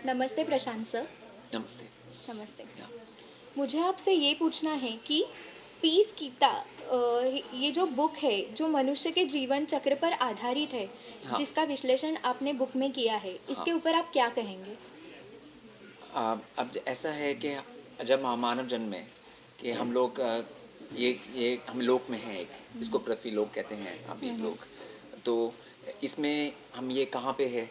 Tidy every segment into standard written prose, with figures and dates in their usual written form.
नमस्ते प्रशांत सर। नमस्ते। नमस्ते। या मुझे आपसे ये पूछना है कि पीस गीता ये जो बुक है, जो मनुष्य के जीवन चक्र पर आधारित है, हाँ, जिसका विश्लेषण आपने बुक में किया है, हाँ। इसके ऊपर आप क्या कहेंगे? अब ऐसा है कि जब हम मानव जन्म में कि हम लोग ये हम लोक में हैं एक, इसको पृथ्वी लोक कहते हैं अभी लोग। तो इसमें हम ये कहाँ पे है,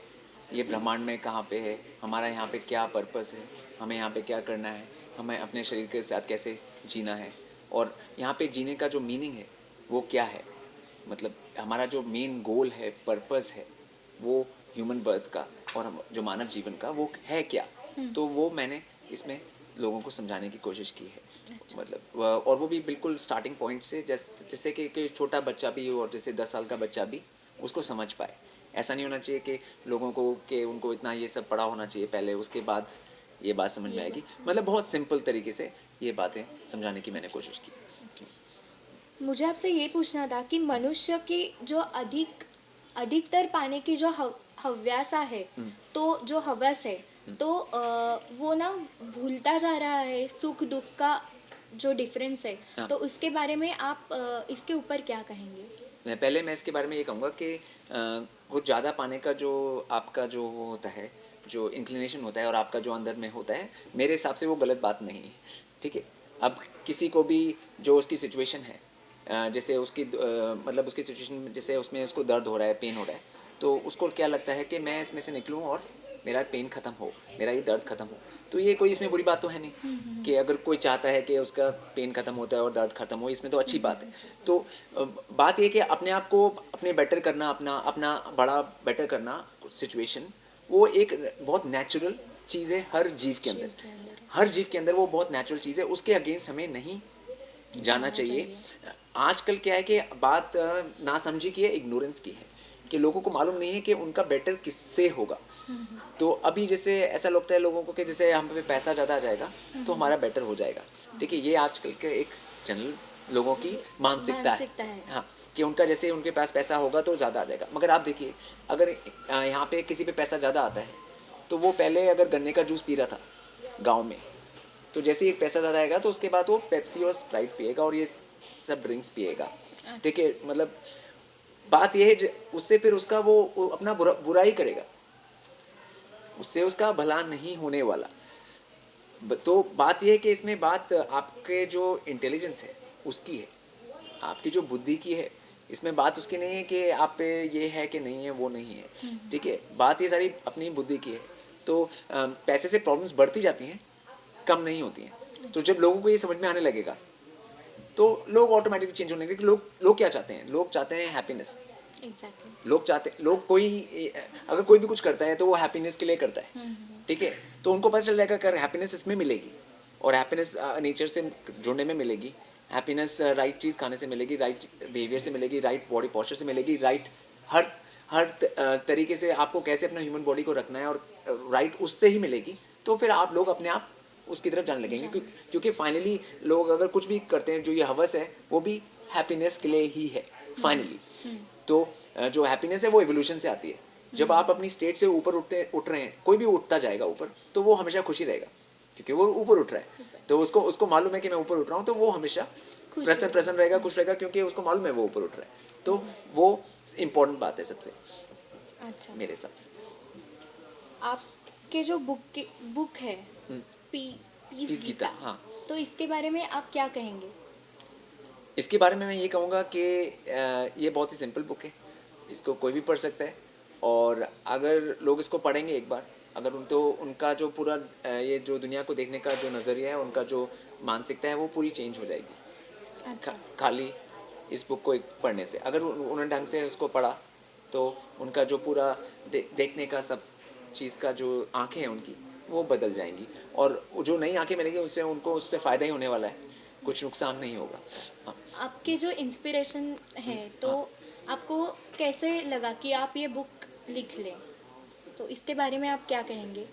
ये ब्रह्मांड में कहाँ पे है, हमारा यहाँ पे क्या पर्पस है, हमें यहाँ पे क्या करना है, हमें अपने शरीर के साथ कैसे जीना है, और यहाँ पे जीने का जो मीनिंग है वो क्या है। मतलब हमारा जो मेन गोल है, पर्पस है, वो ह्यूमन बर्थ का और हम जो मानव जीवन का वो है क्या। तो वो मैंने इसमें लोगों को समझाने की कोशिश की है। अच्छा। मतलब और वो भी बिल्कुल स्टार्टिंग पॉइंट से, जैसे कि छोटा बच्चा भी और जैसे 10 साल का बच्चा भी उसको समझ पाए। ऐसा नहीं होना चाहिए कि लोगों को कि उनको इतना ये सब पढ़ा होना चाहिए पहले, उसके बाद ये बात समझ में ये आएगी। बात मतलब बहुत सिंपल तरीके से ये बातें समझाने की मैंने कोशिश की। ओके। मुझे आपसे ये पूछना था कि मनुष्य की जो अधिकतर पाने की जो हव्यासा है, तो जो हवस है, तो वो ना भूलता जा रहा है सुख दुख का जो डिफरेंस है। हाँ, तो उसके बारे में आप इसके ऊपर क्या कहेंगे? मैं इसके बारे में ये कहूँगा कि कुछ ज़्यादा पाने का जो आपका जो वो होता है, जो इंक्लिनेशन होता है और आपका जो अंदर में होता है, मेरे हिसाब से वो गलत बात नहीं है। ठीक है। अब किसी को भी जो उसकी सिचुएशन है, जैसे उसकी मतलब उसकी सिचुएशन जैसे उसमें उसको दर्द हो रहा है, पेन हो रहा है, तो उसको क्या लगता है कि मैं इसमें से निकलूँ और मेरा पेन ख़त्म हो, मेरा ये दर्द ख़त्म हो। तो ये कोई इसमें बुरी बात तो है नहीं कि अगर कोई चाहता है कि उसका पेन ख़त्म होता है और दर्द ख़त्म हो, इसमें तो अच्छी बात है। तो बात ये कि अपने आप को अपने बेटर करना, अपना अपना बड़ा बेटर करना सिचुएशन, वो एक बहुत नेचुरल चीज़ है हर जीव के अंदर। शिव के अंदर हर जीव के अंदर वो बहुत नेचुरल चीज़ है, उसके अगेंस्ट हमें नहीं जाना जाना चाहिए। चाहिए। आजकल क्या है कि बात नासमझी की है, इग्नोरेंस की है, कि लोगों को मालूम नहीं है कि उनका बेटर किससे होगा। तो अभी जैसे ऐसा लगता है लोगों को कि जैसे हम पे पैसा ज़्यादा आ जाएगा तो हमारा बेटर हो जाएगा। ठीक है, ये आजकल के एक जनरल लोगों की मानसिकता है। मानसिकता है। हाँ, कि उनका जैसे उनके पास पैसा होगा तो ज़्यादा आ जाएगा। मगर आप देखिए, अगर यहाँ पे किसी पे पैसा ज़्यादा आता है तो वो पहले अगर गन्ने का जूस पी रहा था गाँव में, तो जैसे ही एक पैसा ज़्यादा आएगा तो उसके बाद वो पेप्सी और स्प्राइट पिएगा और ये सब ड्रिंक्स पिएगा। ठीक अच्छा। है, मतलब बात यह है उससे फिर उसका वो अपना बुरा ही करेगा, उससे उसका भला नहीं होने वाला। तो बात यह है कि इसमें बात आपके जो इंटेलिजेंस है उसकी है, आपकी जो बुद्धि की है। इसमें बात उसकी नहीं है कि आप पे ये है कि नहीं है, वो नहीं है। ठीक है, बात ये सारी अपनी बुद्धि की है। तो पैसे से प्रॉब्लम्स बढ़ती जाती हैं, कम नहीं होती हैं। तो जब लोगों को ये समझ में आने लगेगा तो लोग ऑटोमेटिकली चेंज होने लगेंगे। लोग क्या चाहते हैं, लोग चाहते हैं हैप्पीनेस। एग्जैक्टली। लोग कोई अगर कोई भी कुछ करता है तो वो हैप्पीनेस के लिए करता है। ठीक है, तो उनको पता चल जाएगा कि हैप्पीनेस इसमें मिलेगी, और हैप्पीनेस नेचर से जुड़ने में मिलेगी, हैप्पीनेस राइट चीज़ खाने से मिलेगी, राइट बिहेवियर से मिलेगी, राइट बॉडी पॉस्चर से मिलेगी, राइट हर हर तरीके से आपको कैसे अपना ह्यूमन बॉडी को रखना है और राइट उससे ही मिलेगी। तो फिर आप लोग अपने आप उसकी तरफ जाने लगेंगे, क्योंकि फाइनली लोग अगर कुछ भी करते हैं, जो ये हवस है वो भी हैप्पीनेस के लिए ही है फाइनली। तो जो हैप्पीनेस है वो एवोल्यूशन से आती है। जब आप अपनी स्टेट से ऊपर उठ रहे हैं, कोई भी उठता जाएगा ऊपर तो वो हमेशा खुशी रहेगा, क्योंकि वो ऊपर उठ रहा है। तो उसको उसको मालूम है कि मैं ऊपर उठ रहा हूँ, तो वो हमेशा प्रसन्न प्रसन्न रहेगा, खुश रहेगा, क्योंकि उसको मालूम है वो ऊपर उठ रहा है। तो वो इम्पोर्टेंट बात है सबसे, अच्छा। मेरे हिसाब से। आपके जो बुक है, पी पीस पीस गीता, गीता, हाँ। तो इसके बारे में आप क्या कहेंगे? इसके बारे में मैं ये कहूँगा कि ये बहुत ही सिंपल बुक है, इसको कोई भी पढ़ सकता है। और अगर लोग इसको पढ़ेंगे एक बार, अगर तो उनका जो पूरा ये जो दुनिया को देखने का जो नज़रिया है, उनका जो मानसिकता है, वो पूरी चेंज हो जाएगी अच्छा। खाली इस बुक को एक पढ़ने से। अगर उन्होंने ढंग से उसको पढ़ा तो उनका जो पूरा देखने का सब चीज़ का जो आँखें हैं उनकी, वो बदल जाएंगी। और जो नई आँखें मिलेंगी उससे उनको उससे फ़ायदा ही होने वाला है, कुछ नुकसान नहीं होगा। हाँ। आपके जो इंस्पिरेशन है, तो हाँ, आपको कैसे लगा कि आप ये बुक लिख लें? तो इसके बारे में आप क्या कहेंगे?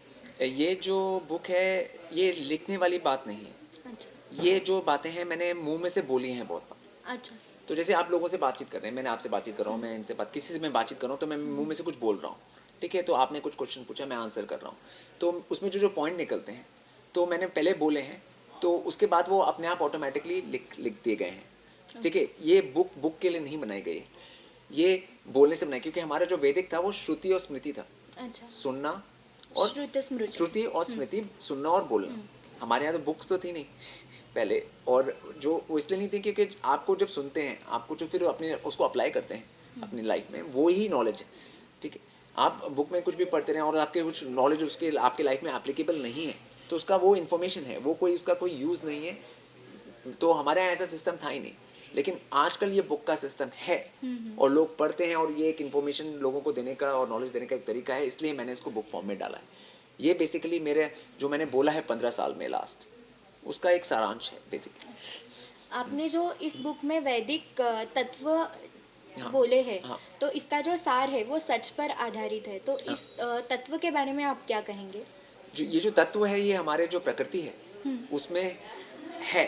ये जो बुक है ये लिखने वाली बात नहीं है। अच्छा। ये जो बातें हैं मैंने मुंह में से बोली हैं बहुत बार। अच्छा। तो जैसे आप लोगों से बातचीत कर रहे हैं, मैंने आपसे बातचीत कर रहा हूँ, मैं इनसे बात किसी से मैं बातचीत कर रहा हूँ, तो मैं मुंह में से कुछ बोल रहा हूँ। ठीक है, तो आपने कुछ क्वेश्चन पूछा, मैं आंसर कर रहा हूँ, तो उसमें जो जो पॉइंट निकलते हैं तो मैंने पहले बोले हैं, तो उसके बाद वो अपने आप ऑटोमेटिकली लिख दिए गए हैं। ठीक है, ये बुक के लिए नहीं बनाई गई, ये बोलने से बनाई, क्योंकि हमारा जो वैदिक था वो श्रुति और स्मृति था। अच्छा, सुनना और श्रुति और स्मृति, सुनना और बोलना। हमारे यहाँ तो बुक्स तो थी नहीं पहले, और जो वो इसलिए नहीं थी क्योंकि आपको जब सुनते हैं, आपको जो फिर अपने उसको अप्लाई करते हैं अपनी लाइफ में, वो ही नॉलेज है। ठीक है, आप बुक में कुछ भी पढ़ते रहें और आपके कुछ नॉलेज उसके आपके लाइफ में एप्लीकेबल नहीं है, तो उसका वो इन्फॉर्मेशन है, वो कोई उसका कोई यूज़ नहीं है। तो हमारे यहाँ ऐसा सिस्टम था ही नहीं, लेकिन आजकल ये बुक का सिस्टम है और लोग पढ़ते हैं, और ये एक इन्फॉर्मेशन लोगों को देने का और नॉलेज देने का एक तरीका है, इसलिए मैंने इसको बुक फॉर्म में डाला है। ये बेसिकली मेरे जो मैंने बोला है 15 साल में लास्ट, उसका एक सारांश है बेसिकली। आपने जो इस बुक में वैदिक तत्व हाँ, बोले हैं, हाँ। तो इसका जो सार है वो सच पर आधारित है, तो हाँ। इस तत्व के बारे में आप क्या कहेंगे? जो ये जो तत्व है, ये हमारे जो प्रकृति है उसमें है,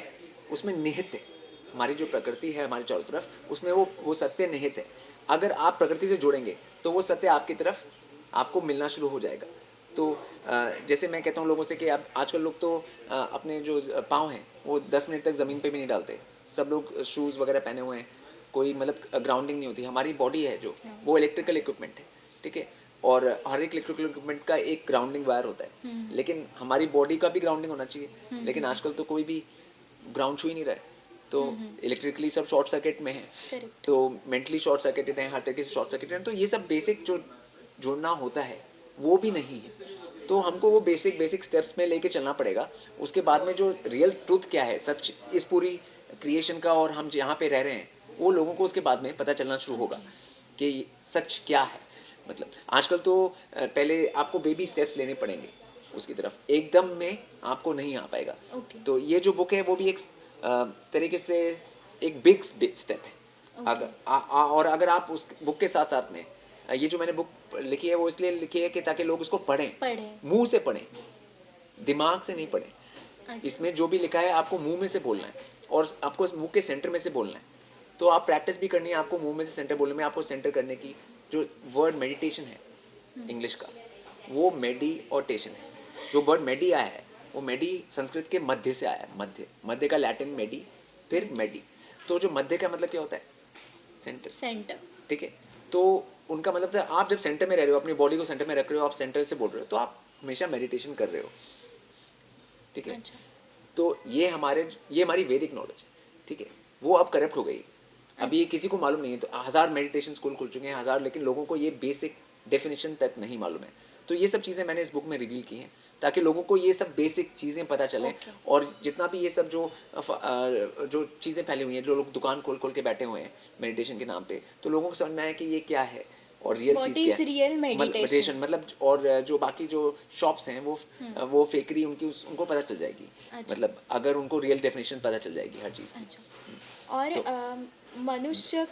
उसमें निहित है। हमारी जो प्रकृति है हमारे चारों तरफ, उसमें वो सत्य निहित है। अगर आप प्रकृति से जुड़ेंगे तो वो सत्य आपकी तरफ आपको मिलना शुरू हो जाएगा। तो जैसे मैं कहता हूँ लोगों से कि अब आजकल लोग तो अपने जो पाँव हैं वो 10 मिनट तक ज़मीन पे भी नहीं डालते, सब लोग शूज़ वगैरह पहने हुए हैं, कोई मतलब ग्राउंडिंग नहीं होती। हमारी बॉडी है जो, वो इलेक्ट्रिकल इक्विपमेंट है, ठीक है, और हर एक इलेक्ट्रिकल इक्विपमेंट का एक ग्राउंडिंग वायर होता है, लेकिन हमारी बॉडी का भी ग्राउंडिंग होना चाहिए। लेकिन आजकल तो कोई भी ग्राउंड छू ही नहीं रहा है, तो इलेक्ट्रिकली सब शॉर्ट सर्किट में है, Correct. तो मेंटली शॉर्ट सर्किटेड है, हर तरीके से शॉर्ट सर्किटेड है। तो ये सब बेसिक जो जुड़ना होता है वो भी नहीं है, तो हमको वो बेसिक स्टेप्स में लेके चलना पड़ेगा। उसके बाद में जो रियल ट्रूथ क्या है, सच इस पूरी क्रिएशन का, और हम जहाँ पे रह रहे हैं, वो लोगों को उसके बाद में पता चलना शुरू होगा कि सच क्या है। मतलब आजकल तो पहले आपको बेबी स्टेप्स लेने पड़ेंगे उसकी तरफ, एकदम में आपको नहीं आ पाएगा। Okay. तो ये जो बुक है वो भी एक तरीके से एक बिग स्टेप है। और अगर आप उस बुक के साथ साथ में ये जो मैंने बुक लिखी है वो इसलिए लिखी है कि ताकि लोग उसको पढ़ें, मुंह से पढ़ें, दिमाग से नहीं पढ़ें। अच्छा। इसमें जो भी लिखा है आपको मुंह में से बोलना है, और आपको मुंह के सेंटर में से बोलना है। तो आप प्रैक्टिस भी करनी है आपको मुंह में से सेंटर बोलने में। आपको सेंटर करने की जो वर्ड मेडिटेशन है इंग्लिश का, वो मेडी और टेशन है। जो वर्ड मेडी आया है वो मेडी संस्कृत के मध्य से आया है, मध्य का लैटिन मेडी, फिर मेडी। तो जो मध्य का मतलब क्या होता है? सेंटर। ठीक है, तो उनका मतलब था आप जब सेंटर में रह रहे हो, अपनी बॉडी को सेंटर में रख रहे हो, आप सेंटर से बोल रहे हो, तो आप हमेशा मेडिटेशन कर रहे हो। ठीक है, अच्छा। तो ये हमारी वैदिक नॉलेज है। ठीक है, वो अब करप्ट हो गई। अभी ये किसी को मालूम नहीं है। तो 1000 मेडिटेशन स्कूल खुल चुके हैं, 1000, लेकिन लोगों को ये बेसिक डेफिनेशन तक नहीं मालूम है। तो ये सब चीज़ें मैंने इस बुक में रिवील की हैं ताकि लोगों को ये सब बेसिक चीज़ें पता चलें। और जितना भी ये सब जो चीज़ें फैली हुई हैं, जो लोग दुकान खोल के बैठे हुए हैं मेडिटेशन के नाम पे, तो लोगों को समझ में आए कि ये क्या है और रियल चीज़ क्या है। रियल मेडिटेशन मतलब, और जो बाकी जो शॉप्स हैं वो फेकरी उनकी उनको पता चल जाएगी। अच्छा। मतलब अगर उनको रियल डेफिनेशन पता चल जाएगी हर चीज़ की। अच्छा। और मनुष्य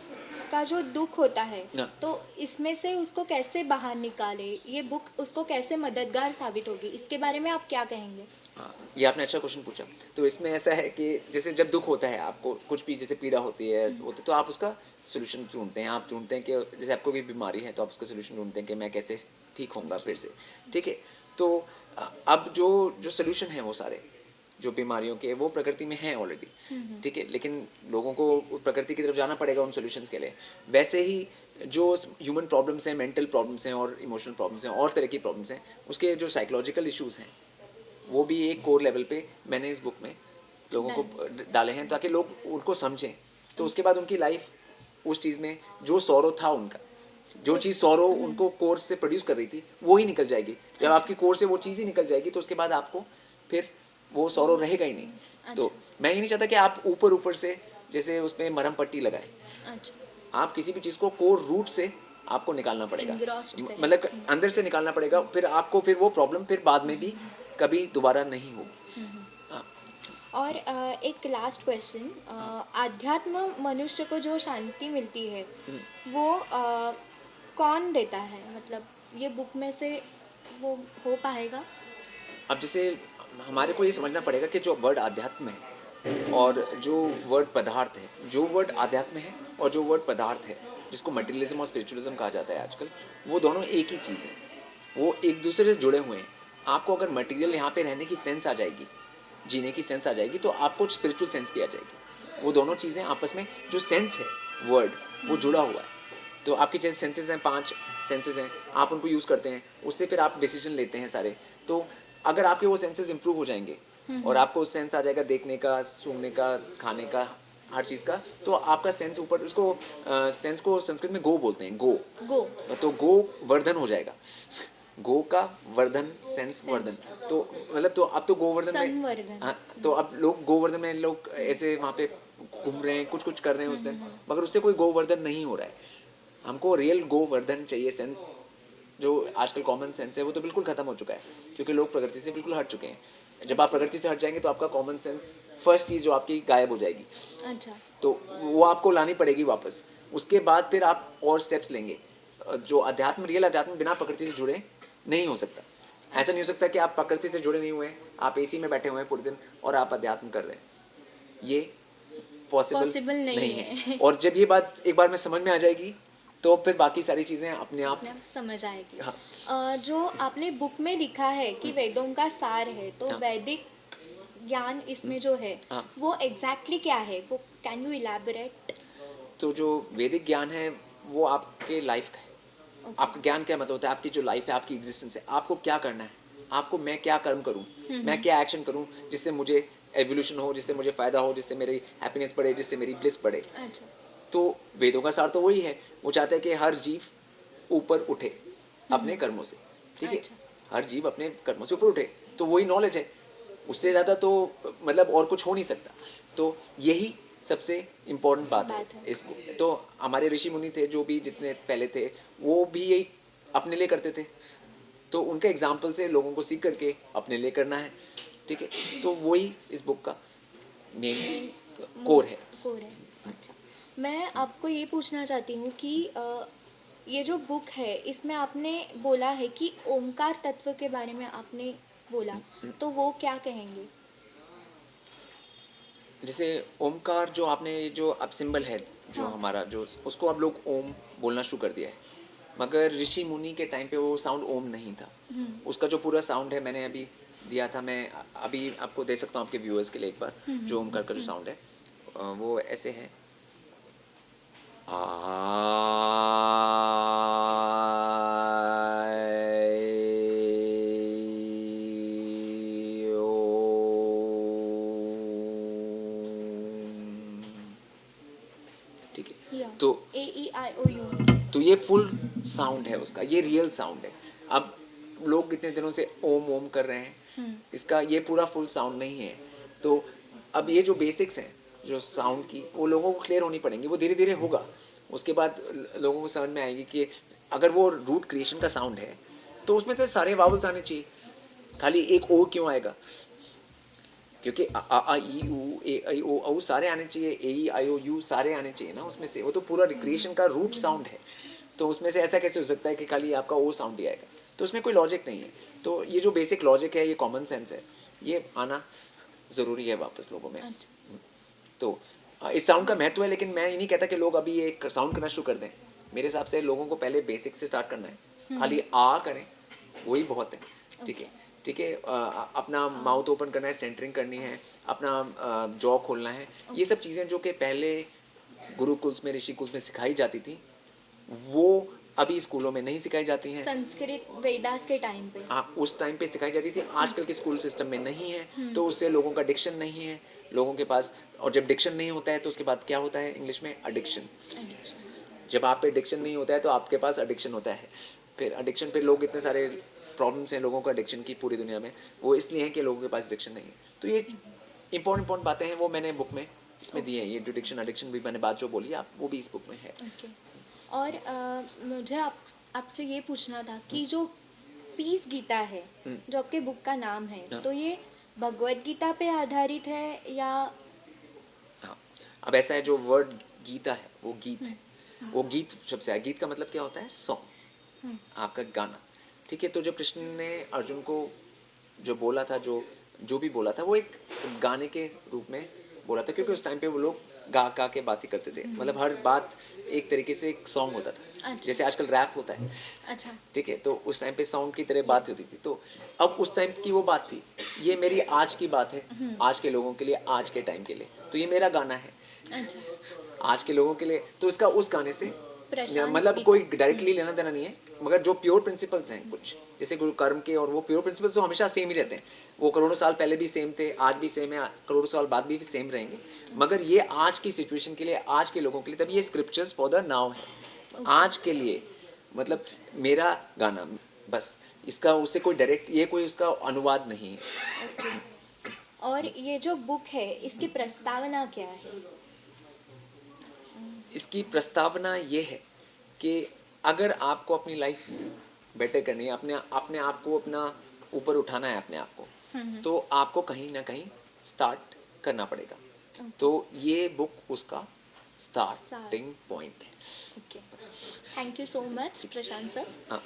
का जो दुख होता है, तो इसमें से उसको कैसे बाहर निकाले, ये बुक उसको कैसे मददगार साबित होगी, इसके बारे में आप क्या कहेंगे? हाँ, ये आपने अच्छा क्वेश्चन पूछा। तो इसमें ऐसा है कि जैसे जब दुख होता है, आपको कुछ भी जैसे पीड़ा होती है तो आप उसका सोल्यूशन ढूंढते हैं। आप ढूंढते हैं कि जैसे आपको कोई बीमारी है तो आप उसका सोल्यूशन ढूंढते हैं कि मैं कैसे ठीक होऊंगा फिर से। ठीक है, तो अब जो सोल्यूशन है वो सारे जो बीमारियों के, वो प्रकृति में हैं ऑलरेडी। ठीक है, लेकिन लोगों को प्रकृति की तरफ जाना पड़ेगा उन सॉल्यूशंस के लिए। वैसे ही जो ह्यूमन प्रॉब्लम्स हैं, मेंटल प्रॉब्लम्स हैं और इमोशनल प्रॉब्लम्स हैं और तरह की प्रॉब्लम्स हैं, उसके जो साइकोलॉजिकल इश्यूज हैं वो भी एक कोर लेवल पे मैंने इस बुक में लोगों को डाले हैं ताकि लोग उनको समझें। तो उसके बाद उनकी लाइफ उस चीज़ में जो सौरो था उनका, जो चीज़ सौरो उनको कोर से प्रोड्यूस कर रही थी वो ही निकल जाएगी। जब आपकी कोर से वो चीज़ ही निकल जाएगी तो उसके बाद आपको फिर वो सौरो रहेगा ही नहीं। तो मैं ये नहीं चाहता कि आप ऊपर से जैसे उसमें मरहम पट्टी लगाएं। अच्छा। आप किसी भी चीज़ को कोर रूट से आपको निकालना पड़ेगा, Engrossed करें। मतलब अंदर से निकालना पड़ेगा। फिर आपको फिर वो प्रॉब्लम फिर बाद में भी कभी दोबारा नहीं होगी। हाँ। और एक लास्ट क्वेश्चन, आध्यात्म मनुष्य को जो शांति मिलती है वो कौन देता है, मतलब ये बुक में से वो हो पाएगा? अब जैसे हमारे को ये समझना पड़ेगा कि जो वर्ड आध्यात्म है और जो वर्ड पदार्थ है, जो वर्ड आध्यात्म है और जो वर्ड पदार्थ है, जिसको मटेरियलिज्म और स्पिरिचुअलिज्म कहा जाता है आजकल, वो दोनों एक ही चीज़ है। वो एक दूसरे से जुड़े हुए हैं। आपको अगर मटेरियल यहाँ पे रहने की सेंस आ जाएगी, जीने की सेंस आ जाएगी, तो आपको स्पिरिचुअल सेंस भी आ जाएगी। वो दोनों चीज़ें आपस में, जो सेंस है वर्ड, वो जुड़ा हुआ है। तो आपकी जैसे सेंसेस हैं, 5 सेंसेस हैं, आप उनको यूज़ करते हैं, उससे फिर आप डिसीजन लेते हैं सारे। तो अगर आपके वो सेंसेस इंप्रूव हो जाएंगे और आपको सेंस आ जाएगा देखने का, सूंघने का, खाने का, हर चीज़ का, तो आपका सेंस ऊपर, उसको सेंस को संस्कृत में गो बोलते हैं, गो। गो। तो गो वर्धन हो जाएगा। गो का वर्धन, सेंस वर्धन। तो मतलब तो अब तो गोवर्धन में, संवर्धन। हाँ, तो अब लोग गोवर्धन में लोग ऐसे वहाँ पे घूम रहे हैं, कुछ कुछ कर रहे हैं उस दिन, मगर उससे कोई गोवर्धन नहीं हो रहा है। हमको रियल गोवर्धन चाहिए। सेंस जो आजकल कॉमन सेंस है वो तो बिल्कुल खत्म हो चुका है, क्योंकि लोग प्रकृति से बिल्कुल हट चुके हैं। जब आप प्रकृति से हट जाएंगे तो आपका कॉमन सेंस, फर्स्ट चीज़ जो आपकी गायब हो जाएगी। अच्छा। तो वो आपको लानी पड़ेगी वापस। उसके बाद फिर आप और स्टेप्स लेंगे। जो अध्यात्म, रियल अध्यात्म बिना प्रकृति से जुड़े नहीं हो सकता। ऐसा नहीं हो सकता कि आप प्रकृति से जुड़े नहीं हुए हैं, आप एसी में बैठे हुए हैं पूरे दिन और आप अध्यात्म कर रहे हैं। ये पॉसिबल Possible नहीं है। है। और जब ये बात एक बार में समझ में आ जाएगी तो फिर बाकी सारी चीज़ें अपने आप। अपने आप समझ आएगी। हाँ। जो आपने बुक में लिखा है कि वेदों का सार है, तो हाँ। वैदिक ज्ञान इसमें जो है हाँ। वो एग्जैक्टली क्या है, वो कैन यू इलैबोरेट? तो जो वैदिक ज्ञान है वो आपके लाइफ का है। आपका ज्ञान क्या मतलब होता है? आपकी जो लाइफ है, आपकी एग्जिस्टेंस है, आपको क्या करना है, आपको, मैं क्या कर्म करूं, मैं क्या एक्शन करूं जिससे मुझे एवोल्यूशन हो, जिससे मुझे फायदा हो, जिससे मेरी हैप्पीनेस बढ़े, जिससे मेरी ब्लिस बढ़े। अच्छा। तो वेदों का सार तो वही है। वो चाहता है कि हर जीव ऊपर उठे अपने कर्मों से, ठीक है। अच्छा। हर जीव अपने कर्मों से ऊपर उठे, तो वही नॉलेज है। उससे ज़्यादा तो मतलब और कुछ हो नहीं सकता। तो यही सबसे इम्पोर्टेंट बात है इस बुक में। तो हमारे ऋषि मुनि थे, जो भी जितने पहले थे, वो भी यही अपने लिए करते थे। तो उनके एग्जाम्पल से लोगों को सीख करके अपने लिए करना है, ठीक है। तो वही इस बुक का मेन कोर है। कोर है। अच्छा। मैं आपको ये पूछना चाहती हूँ कि ये जो बुक है इसमें आपने बोला है कि ओमकार तत्व के बारे में आपने बोला, तो वो क्या कहेंगे? जैसे ओमकार, जो आपने जो अब सिंबल है जो हाँ। हमारा, जो उसको अब लोग ओम बोलना शुरू कर दिया है, मगर ऋषि मुनि के टाइम पे वो साउंड ओम नहीं था। उसका जो पूरा साउंड है मैंने अभी दिया था, मैं अभी आपको दे सकता हूँ आपके व्यूअर्स के लिए एक बार। जो ओमकार का जो साउंड है वो ऐसे है। ठीक है। या तो AEIOU। तो ये फुल साउंड है उसका, ये रियल साउंड है। अब लोग इतने दिनों से ओम ओम कर रहे हैं, इसका ये पूरा फुल साउंड नहीं है। तो अब ये जो बेसिक्स हैं जो साउंड की, वो लोगों को क्लियर होनी पड़ेंगी। वो धीरे धीरे होगा, उसके बाद लोगों को समझ में आएगी कि अगर वो रूट क्रिएशन का साउंड है तो उसमें तो सारे वावल्स आने चाहिए, खाली एक ओ क्यों आएगा? क्योंकि आ आ ई ऊ ए आई ओ औ सारे आने चाहिए, ए ई आई ओ यू सारे आने चाहिए ना उसमें से। वो तो पूरा क्रिएशन का रूट साउंड है। तो उसमें से ऐसा कैसे हो सकता है कि खाली आपका ओ साउंड ही आएगा? तो उसमें कोई लॉजिक नहीं है। तो ये जो बेसिक लॉजिक है, ये कॉमन सेंस है, ये आना ज़रूरी है वापस लोगों में। अच्छा। तो इस साउंड का महत्व है, लेकिन मैं ये नहीं कहता कि लोग अभी ये साउंड करना शुरू कर दें। मेरे हिसाब से लोगों को पहले बेसिक से स्टार्ट करना है। खाली आ करें वही बहुत है, ठीक है। ठीक है। अपना माउथ ओपन करना है, सेंटरिंग करनी है, अपना जॉ खोलना है। ये सब चीज़ें जो कि पहले गुरुकुल्स में, ऋषिकुल्स में सिखाई जाती थी, वो अभी स्कूलों में नहीं सिखाई जाती हैं। संस्कृत वेदास के टाइम पे। हाँ, उस टाइम पे सिखाई जाती थी, आजकल के स्कूल सिस्टम में नहीं है। तो उससे लोगों का डिक्शन नहीं है लोगों के पास। और जब डिक्शन नहीं होता है तो उसके बाद क्या होता है इंग्लिश में? एडिक्शन। जब आप पे डिक्शन नहीं होता है तो आपके पास एडिक्शन होता है। फिर एडिक्शन पे लोग, इतने सारे प्रॉब्लम्स हैं लोगों को एडिक्शन की पूरी दुनिया में, वो इसलिए है कि लोगों के पास एडिक्शन नहीं है। तो ये इंपॉर्टेंट बातें हैं, वो मैंने बुक में इसमें दी है। ये जो डिक्शन एडिक्शन भी मैंने बात जो बोली आप, वो भी इस बुक में है। ओके। और मुझे आपसे ये पूछना था कि जो पीस गीता है, जो आपके बुक का नाम है, हाँ। तो ये भगवत गीता पे आधारित है या? हाँ, अब ऐसा है, जो वर्ड गीता है वो गीत है। वो गीत शब्द से आया। गीत का मतलब क्या होता है? सॉन्ग, आपका गाना, ठीक है। तो जब कृष्ण ने अर्जुन को जो बोला था, जो भी बोला था, वो एक गाने के रूप में बोला था, क्योंकि उस टाइम पे वो लोग गा गा के बातें करते थे। मतलब हर बात एक तरीके से एक सॉन्ग होता था। अच्छा। जैसे आजकल रैप होता है, अच्छा। ठीक है, तो उस टाइम पे साउंड की तरह बात होती थी, तो अब उस टाइम की वो बात थी, ये मेरी आज की बात है, आज के लोगों के लिए, आज के टाइम के लिए, तो ये मेरा गाना है अच्छा। आज के लोगों के लिए। तो इसका उस गाने से प्रशांत मतलब स्पीकर। कोई डायरेक्टली लेना देना नहीं है, मगर जो प्योर प्रिंसिपल्स हैं कुछ, जैसे गुरु कर्म के, और वो प्योर प्रिंसिपल्स तो हमेशा सेम ही रहते हैं, वो करोड़ों साल पहले भी सेम थे, आज भी सेम है, करोड़ों साल बाद भी सेम रहेंगे, मगर ये आज की सिचुएशन के लिए, आज के लोगों के लिए, तब ये स्क्रिप्चर्स फॉर द नाउ है, आज के लिए, मतलब मेरा गाना बस, इसका उससे कोई डायरेक्ट, ये कोई उसका अनुवाद नहीं है। ओके। और ये जो बुक है इसकी प्रस्तावना क्या है? इसकी प्रस्तावना ये है कि अगर आपको अपनी लाइफ बेटर करनी है, अपने अपने आप को अपना ऊपर उठाना है अपने आप को, तो आपको कहीं ना कहीं स्टार्ट करना पड़ेगा। तो ये बुक उसका स्टार्टिंग पॉइंट है। Okay. Thank you so much Prashant sir. हाँ।